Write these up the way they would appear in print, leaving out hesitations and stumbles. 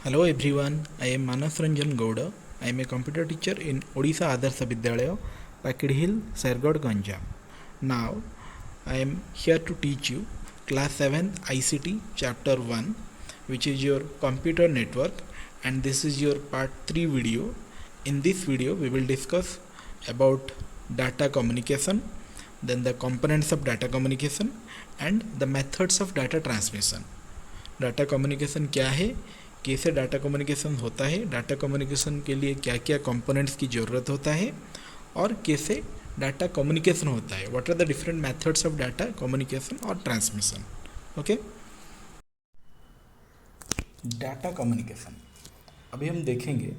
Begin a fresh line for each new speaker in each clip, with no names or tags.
Hello everyone, I am Manas Ranjan Gowda. I am a computer teacher in Odisha Adarsh Vidyalaya, Pakid Hill, Sergod, Ganjam. Now, I am here to teach you Class 7 ICT Chapter 1, which is your computer network, and this is your part 3 video. In this video, we will discuss about data communication, then the components of data communication, and the methods of data transmission. Data communication क्या है, कैसे data communication होता है, data communication के लिए क्या क्या components की ज़रूरत होता है और कैसे डाटा कम्युनिकेशन होता है, what are the different methods of data communication और ट्रांसमिशन. ओके, डाटा कम्युनिकेशन अभी हम देखेंगे.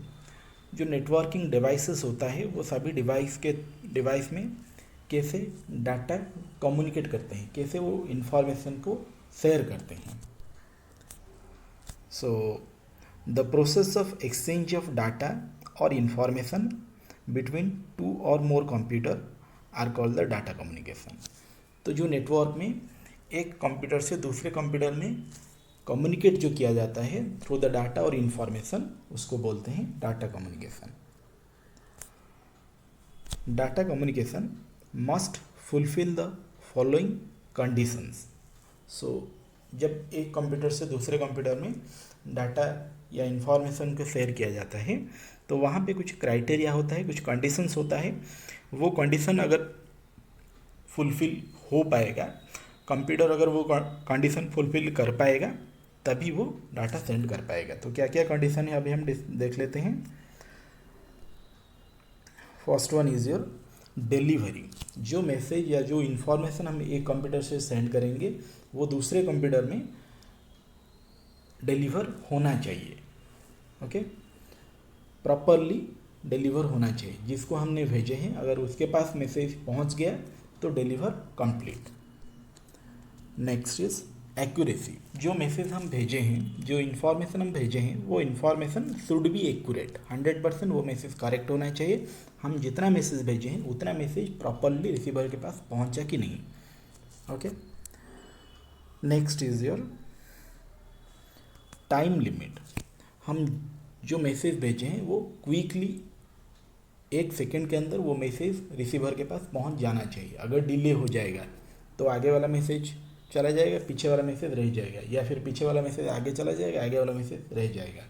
जो नेटवर्किंग डिवाइसेस होता है वो सभी डिवाइस में कैसे डाटा कम्युनिकेट करते हैं, कैसे वो इंफॉर्मेशन को शेयर करते हैं. So, the process of exchange of data or information between two or more computer are called the data communication. तो जो नेटवर्क में एक कंप्यूटर से दूसरे कंप्यूटर में कम्युनिकेट जो किया जाता है थ्रू द डाटा और इंफॉर्मेशन, उसको बोलते हैं data communication. Data communication must fulfill the following conditions. So जब एक कंप्यूटर से दूसरे कंप्यूटर में डाटा या इंफॉर्मेशन को शेयर किया जाता है तो वहाँ पे कुछ क्राइटेरिया होता है, कुछ कंडीशंस होता है. वो कंडीशन अगर फुलफिल हो पाएगा, कंप्यूटर अगर वो कंडीशन फुलफिल कर पाएगा तभी वो डाटा सेंड कर पाएगा. तो क्या क्या कंडीशन है अभी हम देख लेते हैं. First one is your delivery. जो मैसेज या जो इन्फॉर्मेशन हम एक कंप्यूटर से सेंड करेंगे वो दूसरे कंप्यूटर में डिलीवर होना चाहिए. ओके, प्रॉपरली डिलीवर होना चाहिए. जिसको हमने भेजे हैं अगर उसके पास मैसेज पहुंच गया तो deliver complete. Next is accuracy. जो मैसेज हम भेजे हैं, जो इन्फॉर्मेशन हम भेजे हैं वो इन्फॉर्मेशन शुड बी एक्यूरेट. 100% वो मैसेज करेक्ट होना चाहिए. हम जितना मैसेज भेजे हैं उतना मैसेज प्रॉपरली रिसीवर के पास पहुंचा कि नहीं. Okay, next is your time limit. हम जो मैसेज भेजे हैं वो क्विकली 1 सेकेंड के अंदर वो मैसेज रिसीवर के पास पहुंच जाना चाहिए. अगर डिले हो जाएगा तो आगे वाला मैसेज चला जाएगा, पीछे वाला मैसेज रह जाएगा, या फिर पीछे वाला मैसेज आगे चला जाएगा, आगे वाला मैसेज रह जाएगा.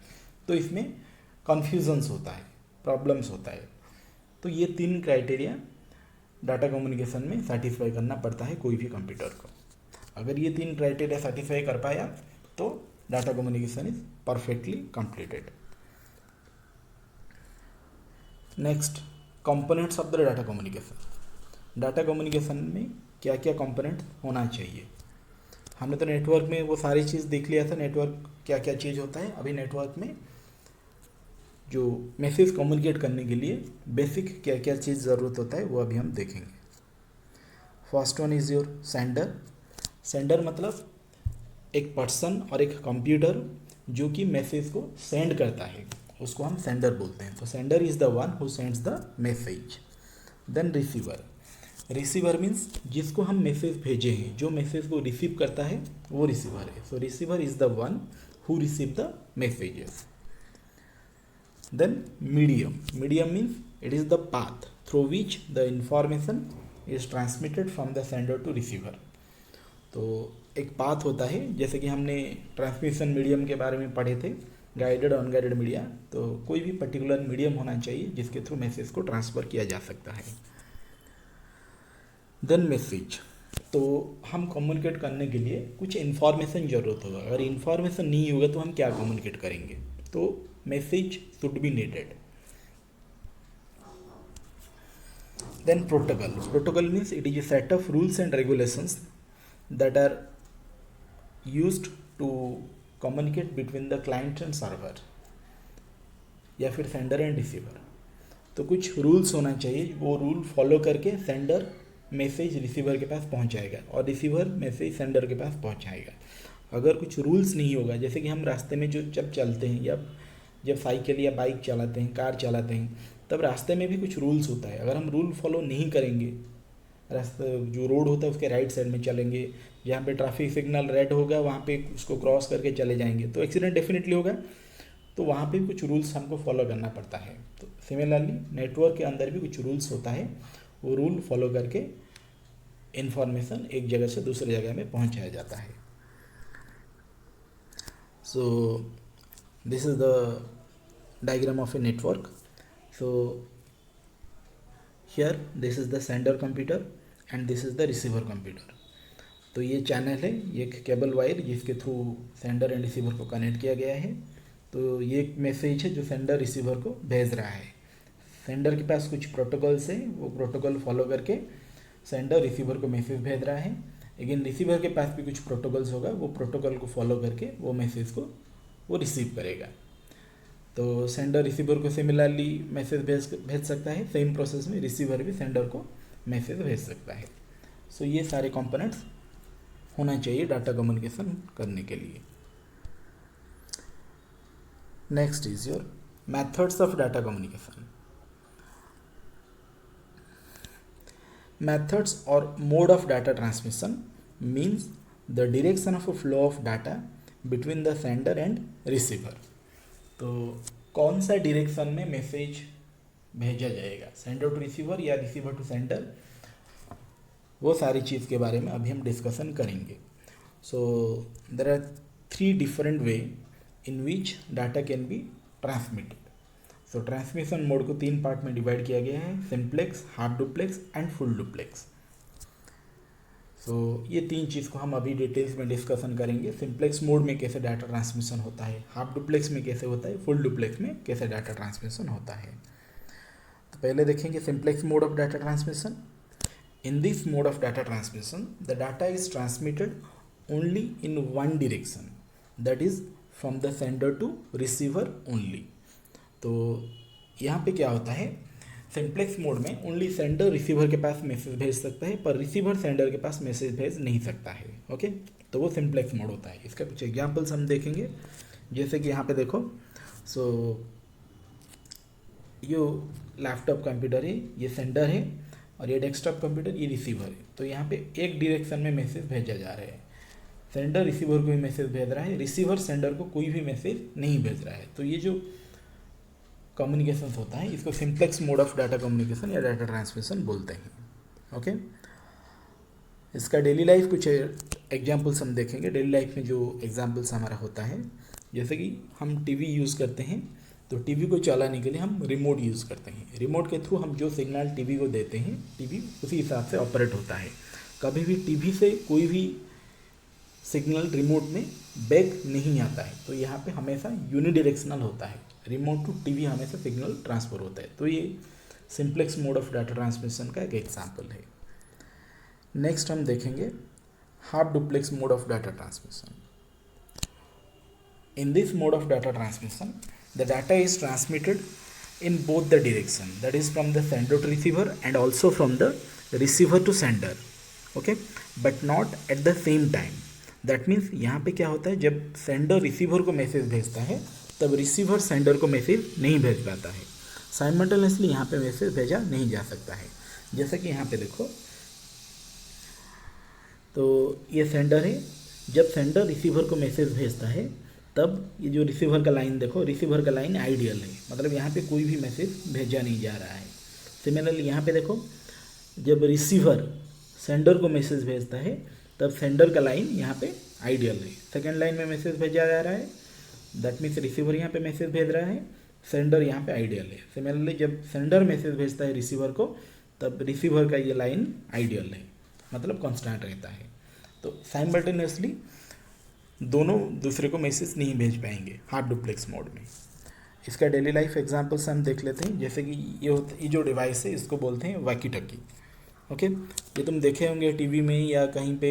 तो इसमें कन्फ्यूजन्स होता है, प्रॉब्लम्स होता है. तो ये 3 क्राइटेरिया डाटा कम्युनिकेशन में सेटिस्फाई करना पड़ता है कोई भी कंप्यूटर को. अगर ये 3 क्राइटेरिया सेटिस्फाई कर पाया तो data communication is perfectly completed. Next, components of the data communication. Data communication में क्या क्या कंपोनेंट होना चाहिए. हमने तो नेटवर्क में वो सारी चीज़ देख लिया था, नेटवर्क क्या क्या चीज़ होता है. अभी नेटवर्क में जो मैसेज कम्युनिकेट करने के लिए बेसिक क्या क्या चीज़ ज़रूरत होता है वो अभी हम देखेंगे. First one is your sender. Sender मतलब एक पर्सन और एक कंप्यूटर जो कि मैसेज को सेंड करता है, उसको हम सेंडर बोलते हैं. तो sender is the one who sends the message. Then receiver. Receiver means जिसको हम मैसेज भेजे हैं, जो मैसेज को रिसीव करता है वो रिसीवर है. So receiver is the one who receive the messages. Then medium. Medium means it is the path through which the information is transmitted from the sender to receiver. तो एक path होता है, जैसे कि हमने ट्रांसमिशन मीडियम के बारे में पढ़े थे, गाइडेड अनगाइडेड मीडिया. तो कोई भी पर्टिकुलर मीडियम होना चाहिए जिसके थ्रू मैसेज को ट्रांसफ़र किया जा सकता है. Then message. तो हम कम्युनिकेट करने के लिए कुछ इन्फॉर्मेशन ज़रूरत होगा. अगर इन्फॉर्मेशन नहीं होगा तो हम क्या कम्युनिकेट करेंगे. तो message should be needed. Then protocol. Protocol means it is a set of rules and regulations that are used to communicate between the client and server या फिर सेंडर एंड रिसीवर. तो कुछ रूल्स होना चाहिए, वो rule follow करके sender message receiver के पास पहुंचाएगा और रिसीवर मैसेज सेंडर के पास पहुंचाएगा. अगर कुछ रूल्स नहीं होगा, जैसे कि हम रास्ते में जो जब चलते हैं या जब साइकिल या बाइक चलाते हैं, कार चलाते हैं, तब रास्ते में भी कुछ रूल्स होता है. अगर हम रूल फॉलो नहीं करेंगे, रास्ता जो रोड होता है उसके राइट साइड में चलेंगे, जहाँ पे ट्रैफिक सिग्नल रेड होगा वहाँ पे उसको क्रॉस करके चले जाएंगे तो एक्सीडेंट डेफिनेटली होगा. तो वहाँ पे भी कुछ रूल्स हमको फॉलो करना पड़ता है। तो सिमिलरली नेटवर्क के अंदर भी कुछ रूल्स होता है, वो रूल फॉलो करके इंफॉर्मेशन एक जगह से दूसरी जगह में पहुँचाया जाता है। So this is the diagram of a network. So here this is the sender computer and this is the receiver computer. तो ये चैनल है, ये एक केबल वायर जिसके थ्रू सेंडर एंड रिसीवर को कनेक्ट किया गया है। तो ये एक मैसेज है जो सेंडर रिसीवर को भेज रहा है। सेंडर के पास कुछ प्रोटोकॉल्स हैं, वो प्रोटोकॉल फॉलो करके सेंडर रिसीवर को मैसेज भेज रहा है। लेकिन रिसीवर के पास भी कुछ प्रोटोकॉल्स होगा, वो प्रोटोकॉल को फॉलो करके वो मैसेज को वो रिसीव करेगा। तो सेंडर रिसीवर को सिमिलरली मैसेज भेज सकता है, सेम प्रोसेस में रिसीवर भी सेंडर को मैसेज भेज सकता है। सो ये सारे कंपोनेंट्स होना चाहिए डाटा कम्युनिकेशन करने के लिए। Next is your methods of data communication. Methods or mode of data transmission means the direction of a flow of data between the sender and receiver। तो कौन सा डायरेक्शन में मैसेज भेजा जाएगा, सेंडर टू रिसीवर या receiver to sender, वो सारी चीज़ के बारे में अभी हम डिस्कशन करेंगे। So there are 3 different way in which data can be transmitted. So transmission mode को 3 पार्ट में डिवाइड किया गया है, simplex, half duplex and full duplex. So ये 3 चीज़ को हम अभी डिटेल्स में डिस्कशन करेंगे। सिंप्लेक्स मोड में कैसे डाटा ट्रांसमिशन होता है, हाफ डुप्लेक्स में कैसे होता है, फुल डुप्लेक्स में कैसे डाटा ट्रांसमिशन होता है। तो पहले देखेंगे simplex mode of data transmission. In this mode of data transmission the data is transmitted only in one direction, that is from the sender to receiver only. तो यहाँ पे क्या होता है, सिंप्लेक्स मोड में ओनली सेंडर रिसीवर के पास message भेज सकता है, पर रिसीवर सेंडर के पास मैसेज भेज नहीं सकता है। ओके, तो वो सिंप्लेक्स मोड होता है। इसका कुछ एग्जांपल्स हम देखेंगे, जैसे कि यहाँ पे देखो। सो ये लैपटॉप कंप्यूटर है, ये सेंडर है, और ये डेस्कटॉप कंप्यूटर, ये रिसीवर है। तो यहाँ पे एक डायरेक्शन में मैसेज भेजा जा रहा है, सेंडर रिसीवर को भी मैसेज भेज रहा है, रिसीवर सेंडर को कोई भी मैसेज नहीं भेज रहा है। तो ये जो कम्युनिकेशन होता है इसको simplex mode of data communication या डाटा ट्रांसमिशन बोलते हैं। ओके, इसका डेली लाइफ कुछ एग्जांपल्स हम देखेंगे। डेली लाइफ में जो एग्जांपल्स हमारा होता है, जैसे कि हम टीवी यूज़ करते हैं, तो टीवी को चलाने के लिए हम रिमोट यूज़ करते हैं। रिमोट के थ्रू हम जो सिग्नल टीवी को देते हैं, टीवी उसी हिसाब से ऑपरेट होता है। कभी भी टीवी से कोई भी सिग्नल रिमोट में बैक नहीं आता है। तो यहाँ पे हमेशा यूनिडायरेक्शनल होता है, रिमोट टू टीवी हमेशा सिग्नल ट्रांसफर होता है। तो ये simplex mode of data transmission का एक एग्जाम्पल है। नेक्स्ट हम देखेंगे half duplex mode of data transmission. In this mode of data transmission the data is transmitted in both the direction, that is from the sender to receiver and also from the receiver to sender, okay, but not at the same time। that means यहाँ पे क्या होता है, जब sender receiver को message भेजता है तब रिसीवर सेंडर को मैसेज नहीं भेज पाता है। साइमल्टेनियसली यहाँ पे मैसेज भेजा नहीं जा सकता है। जैसे कि यहाँ पे देखो, तो ये सेंडर है, जब सेंडर रिसीवर को मैसेज भेजता है तब ये जो रिसीवर का लाइन देखो, रिसीवर का लाइन आइडियल है, मतलब यहाँ पे कोई भी मैसेज भेजा नहीं जा रहा है। सिमिलरली यहाँ पे देखो, जब रिसीवर सेंडर को मैसेज भेजता है तब सेंडर का लाइन यहाँ पे आइडियल है। सेकेंड लाइन में मैसेज भेजा जा रहा है, दैट मीन्स रिसीवर यहाँ पे मैसेज भेज रहा है, सेंडर यहाँ पे आइडियल है। सिमिलरली जब सेंडर मैसेज भेजता है रिसीवर को तब रिसीवर का ये लाइन आइडियल है, मतलब कॉन्स्टेंट रहता है। तो साइमल्टेनियसली दोनों दूसरे को मैसेज नहीं भेज पाएंगे हाफ डुप्लेक्स मोड में। इसका डेली लाइफ एग्जांपल्स हम देख लेते हैं। जैसे कि ये जो डिवाइस है इसको बोलते हैं वॉकी टॉकी। ओके, ये तुम देखे होंगे टीवी में या कहीं पे,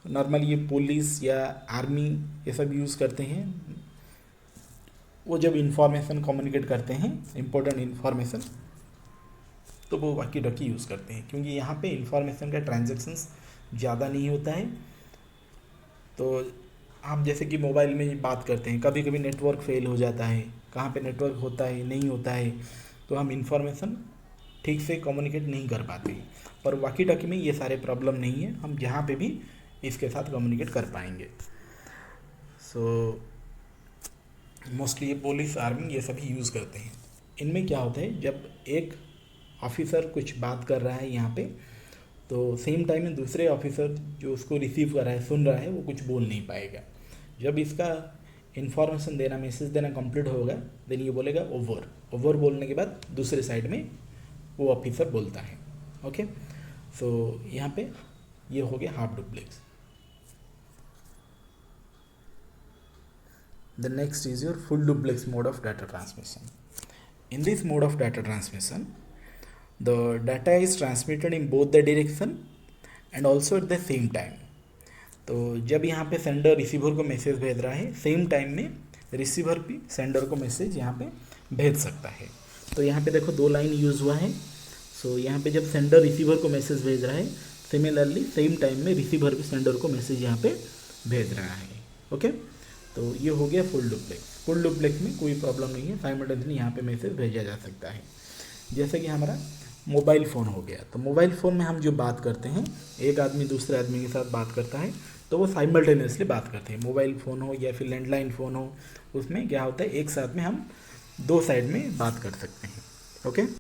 नॉर्मली ये पुलिस या आर्मी ये सब यूज़ करते हैं। वो जब इंफॉर्मेशन कम्युनिकेट करते हैं, इंपॉर्टेंट इंफॉर्मेशन, तो वो वॉकी टॉकी यूज़ करते हैं, क्योंकि यहाँ पे इंफॉर्मेशन का ट्रांजैक्शंस ज़्यादा नहीं होता है। तो आप जैसे कि मोबाइल में बात करते हैं, कभी कभी नेटवर्क फेल हो जाता है, कहाँ पे नेटवर्क होता है नहीं होता है, तो हम इंफॉर्मेशन ठीक से कम्युनिकेट नहीं कर पाते। पर वॉकी टॉकी में ये सारे प्रॉब्लम नहीं है, हम जहाँ पे भी इसके साथ कम्युनिकेट कर पाएंगे। सो मोस्टली ये पुलिस आर्मी ये सभी यूज़ करते हैं। इनमें क्या होता है, जब एक ऑफिसर कुछ बात कर रहा है यहाँ पे, तो सेम टाइम में दूसरे ऑफिसर जो उसको रिसीव कर रहा है, सुन रहा है, वो कुछ बोल नहीं पाएगा। जब इसका इन्फॉर्मेशन देना, मैसेज देना कंप्लीट होगा, देन ये बोलेगा ओवर। ओवर बोलने के बाद दूसरे साइड में वो ऑफिसर बोलता है। ओके, सो यहाँ पे ये हो गया half duplex. The next is your full duplex mode of data transmission. In this mode of data transmission, the data is transmitted in both the direction and also at the same time. तो जब यहाँ पे sender receiver को message भेज रहा है, same time में receiver भी सेंडर को मैसेज यहाँ पे भेज सकता है। तो यहाँ पे देखो 2 लाइन यूज़ हुआ है। सो यहाँ पे जब सेंडर रिसीवर को मैसेज भेज रहा है, सिमिलरली सेम टाइम में रिसीवर भी सेंडर को मैसेज यहाँ पे भेज रहा है। ओके, तो ये हो गया फुल डुप्लेक्स। फुल डुप्लेक्स में कोई प्रॉब्लम नहीं है, साइमल्टेनियसली यहाँ पे मैसेज भेजा जा सकता है। जैसे कि हमारा मोबाइल फ़ोन हो गया, तो मोबाइल फ़ोन में हम जो बात करते हैं, एक आदमी दूसरे आदमी के साथ बात करता है, तो वो साइमल्टेनियसली बात करते हैं। मोबाइल फ़ोन हो या फिर लैंडलाइन फ़ोन हो, उसमें क्या होता है, एक साथ में हम 2 साइड में बात कर सकते हैं। ओके।